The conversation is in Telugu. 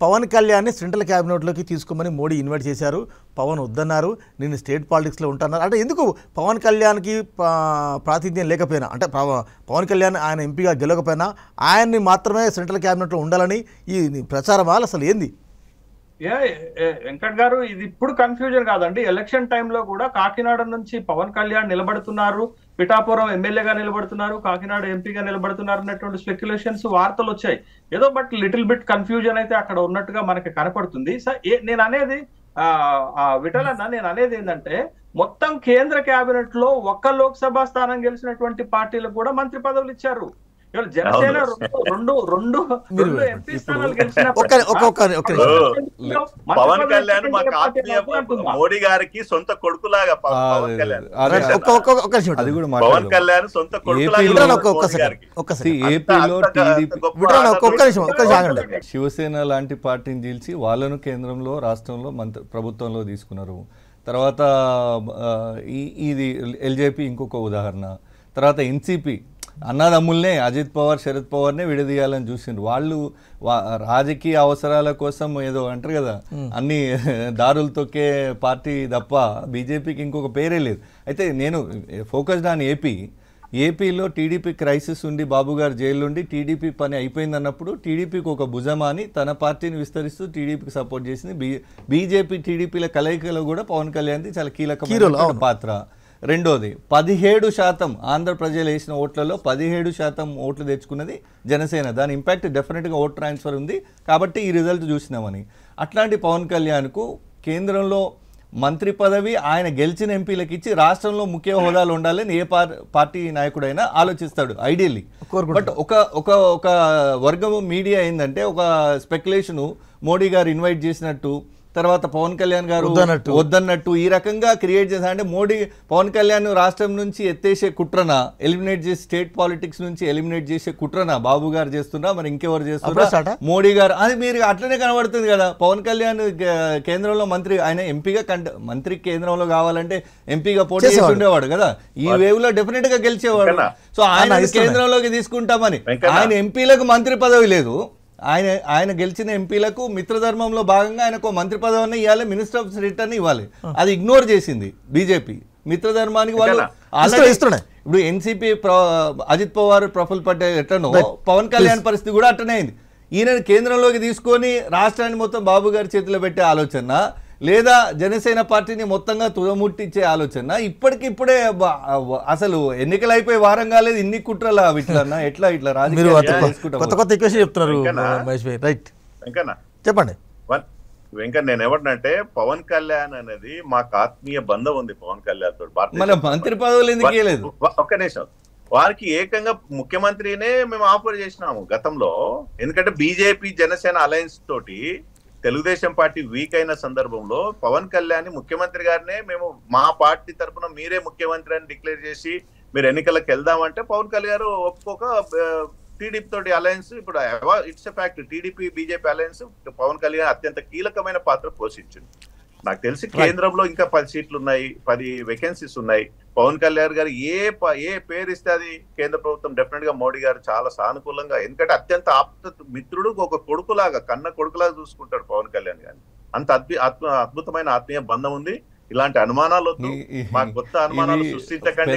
పవన్ కళ్యాణ్ని సెంట్రల్ క్యాబినెట్లోకి తీసుకోమని మోడీ ఇన్వైట్ చేశారు. పవన్ వద్దన్నారు. నేను స్టేట్ పాలిటిక్స్లో ఉంటాన్నారు. అంటే ఎందుకు పవన్ కళ్యాణ్కి ప్రాతినిధ్యం లేకపోయినా, అంటే పవన్ కళ్యాణ్ ఆయన ఎంపీగా గెలవకపోయినా ఆయన్ని మాత్రమే సెంట్రల్ క్యాబినెట్లో ఉండాలని ఈ ప్రచారమా అసలు ఏంది? వెంకట్ గారు, ఇది ఇప్పుడు కన్ఫ్యూజన్ కాదండి. ఎలక్షన్ టైంలో కూడా కాకినాడ నుంచి పవన్ కళ్యాణ్ నిలబడుతున్నారు, పిఠాపురం ఎమ్మెల్యేగా నిలబడుతున్నారు, కాకినాడ ఎంపీగా నిలబడుతున్నారు అన్నటువంటి స్పెక్యులేషన్స్ వార్తలు వచ్చాయి. ఏదో బట్ లిటిల్ బిట్ కన్ఫ్యూజన్ అయితే అక్కడ ఉన్నట్టుగా మనకి కనపడుతుంది. నేను అనేది విఠలన్న, నేను అనేది ఏంటంటే మొత్తం కేంద్ర కేబినెట్ లో ఒక్క లోక్సభ స్థానం గెలిచినటువంటి పార్టీలకు కూడా మంత్రి పదవులు ఇచ్చారు. జనసేన రెండు ఎంపీ స్థానాలు పవన్ కళ్యాణ్ మాకు ఆత్మీయ మోడీ గారికి సొంత కొడుకులాగా పవన్ కళ్యాణ్ సొంత శివసేన లాంటి పార్టీని చీల్చి వాళ్ళను కేంద్రంలో రాష్ట్రంలో ప్రభుత్వంలో తీసుకున్నారు. తర్వాత ఇది ఎల్జేపీ ఇంకొక ఉదాహరణ. తర్వాత ఎన్సీపీ అన్నదమ్ముల్నే అజిత్ పవార్ శరద్ పవార్నే విడదీయాలని చూసిండ్రు. వాళ్ళు రాజకీయ అవసరాల కోసం ఏదో అంటారు కదా, అన్ని దారులు తొక్కే పార్టీ తప్ప బీజేపీకి ఇంకొక పేరే లేదు. అయితే నేను ఫోకస్డ్ ఆన్ ఏపీలో టీడీపీ క్రైసిస్ ఉండి బాబు గారు జైలు ఉండి టీడీపీ పని అయిపోయింది అన్నప్పుడు టీడీపీకి ఒక భుజమాని తన పార్టీని విస్తరిస్తూ టీడీపీకి సపోర్ట్ చేసింది. బీజేపీ టీడీపీల కలయికలో కూడా పవన్ కళ్యాణ్ది చాలా కీలకమైన పాత్ర. రెండోది 17% ఆంధ్ర ప్రజలు వేసిన ఓట్లలో 17% ఓట్లు తెచ్చుకున్నది జనసేన. దాని ఇంపాక్ట్ డెఫినెట్గా ఓట్ ట్రాన్స్ఫర్ ఉంది కాబట్టి ఈ రిజల్ట్ చూసినామని. అట్లాంటి పవన్ కళ్యాణ్కు కేంద్రంలో మంత్రి పదవి ఆయన గెలిచిన ఎంపీలకు ఇచ్చి రాష్ట్రంలో ముఖ్య హోదాలు ఉండాలని ఏ పార్టీ నాయకుడైనా ఆలోచిస్తాడు ఐడియల్లీ. బట్ ఒక వర్గం మీడియా ఏంటంటే ఒక స్పెక్యులేషను మోడీ గారు ఇన్వైట్ చేసినట్టు, తర్వాత పవన్ కళ్యాణ్ గారు వద్దన్నట్టు ఈ రకంగా క్రియేట్ చేశారు. అంటే మోడీ పవన్ కళ్యాణ్ రాష్ట్రం నుంచి ఎత్తేసే కుట్రన, ఎలిమినేట్ చేసి స్టేట్ పాలిటిక్స్ నుంచి ఎలిమినేట్ చేసే కుట్రన బాబు గారు చేస్తున్నా, మరి ఇంకెవరు చేస్తున్నా, మోడీ గారు. అది మీరు అట్లనే కనబడుతుంది కదా. పవన్ కళ్యాణ్ కేంద్రంలో మంత్రి, ఆయన ఎంపీగా మంత్రి కేంద్రంలో కావాలంటే ఎంపీగా పోటీ చేసి ఉండేవాడు కదా. ఈ వేవ్ లో డెఫినెట్ గా గెలిచేవాడు. సో ఆయన కేంద్రంలోకి తీసుకుంటామని, ఆయన ఎంపీలకు మంత్రి పదవి లేదు. ఆయన గెలిచిన ఎంపీలకు మిత్రధర్మంలో భాగంగా ఆయనకు మంత్రి పదవిని ఇవ్వాలి, మినిస్టర్ ఆఫ్ రిటర్న్ ఇవ్వాలి. అది ఇగ్నోర్ చేసింది బీజేపీ. మిత్రధర్మానికి వాళ్ళు ఇప్పుడు ఎన్సీపీ అజిత్ పవార్ ప్రఫుల్ పటేల్ ఎట్లనో పవన్ కళ్యాణ్ పరిస్థితి కూడా అట్లనే అయింది. ఈయనను కేంద్రంలోకి తీసుకొని రాష్ట్రాన్ని మొత్తం బాబు గారి చేతిలో పెట్టే ఆలోచన, లేదా జనసేన పార్టీని మొత్తంగా తుదముట్టించే ఆలోచన ఇప్పటికిప్పుడే అసలు ఎన్నికలు అయిపోయి వారం కాలేదు, ఇన్ని కుట్రలా ఇట్లా ఎట్లా ఇట్లా చెప్పండి వెంకన్న. నేను ఏమంటే పవన్ కళ్యాణ్ అనేది మాకు ఆత్మీయ బంధం ఉంది పవన్ కళ్యాణ్ తోటి. మంత్రి పదవులు ఎందుకు ఇవ్వలేదు? ఒక్క నిమిషం, వారికి ఏకంగా ముఖ్యమంత్రినే మేము ఆఫర్ చేసినాము గతంలో. ఎందుకంటే బీజేపీ జనసేన అలయన్స్ తోటి తెలుగుదేశం పార్టీ వీక్ అయిన సందర్భంలో పవన్ కళ్యాణ్ ముఖ్యమంత్రి గారినే మేము మా పార్టీ తరఫున మీరే ముఖ్యమంత్రి అని డిక్లేర్ చేసి మీరు ఎన్నికలకు వెళ్దామంటే పవన్ కళ్యాణ్ గారు ఒప్పుకోక టీడీపీ తోటి అలయన్స్, ఇప్పుడు it's a fact, TDP BJP alliance Pawan Kalyan అత్యంత కీలకమైన పాత్ర పోషించింది. నాకు తెలిసి కేంద్రంలో ఇంకా 10 సీట్లు ఉన్నాయి, 10 వేకెన్సీస్ ఉన్నాయి. పవన్ కళ్యాణ్ గారు ఏ పేరు ఇస్తే అది కేంద్ర ప్రభుత్వం డెఫినెట్ గా మోడీ గారు చాలా సానుకూలంగా, ఎందుకంటే అత్యంత ఆప్త మిత్రుడు, ఒక కొడుకులాగా కన్న కొడుకులాగా చూసుకుంటాడు పవన్ కళ్యాణ్ గారిని. అంత అద్భుతమైన ఆత్మీయ బంధం ఉంది. ఇలాంటి అనుమానాలు వద్దు, మాకు కొత్త అనుమానాలు సృష్టించకండి.